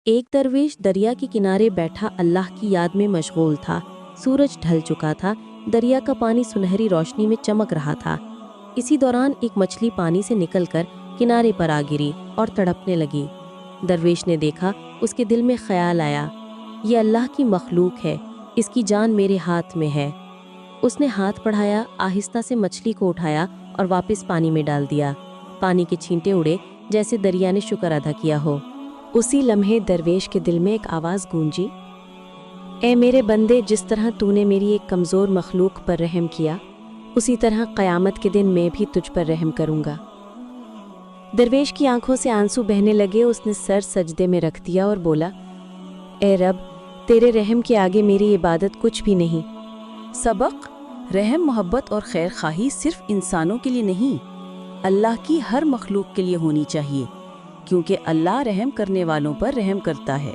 ایک درویش دریا کے کنارے بیٹھا اللہ کی یاد میں مشغول تھا۔ سورج ڈھل چکا تھا، دریا کا پانی سنہری روشنی میں چمک رہا تھا۔ اسی دوران ایک مچھلی پانی سے نکل کر کنارے پر آ گری اور تڑپنے لگی۔ درویش نے دیکھا، اس کے دل میں خیال آیا، یہ اللہ کی مخلوق ہے، اس کی جان میرے ہاتھ میں ہے۔ اس نے ہاتھ بڑھایا، آہستہ سے مچھلی کو اٹھایا اور واپس پانی میں ڈال دیا۔ پانی کے چھینٹے اڑے جیسے دریا نے شکر ادا کیا ہو۔ اسی لمحے درویش کے دل میں ایک آواز گونجی، اے میرے بندے، جس طرح تو نے میری ایک کمزور مخلوق پر رحم کیا، اسی طرح قیامت کے دن میں بھی تجھ پر رحم کروں گا۔ درویش کی آنکھوں سے آنسو بہنے لگے، اس نے سر سجدے میں رکھ دیا اور بولا، اے رب، تیرے رحم کے آگے میری عبادت کچھ بھی نہیں۔ سبق: رحم، محبت اور خیر خواہی صرف انسانوں کے لیے نہیں، اللہ کی ہر مخلوق کے لیے ہونی چاہیے، کیونکہ اللہ رحم کرنے والوں پر رحم کرتا ہے۔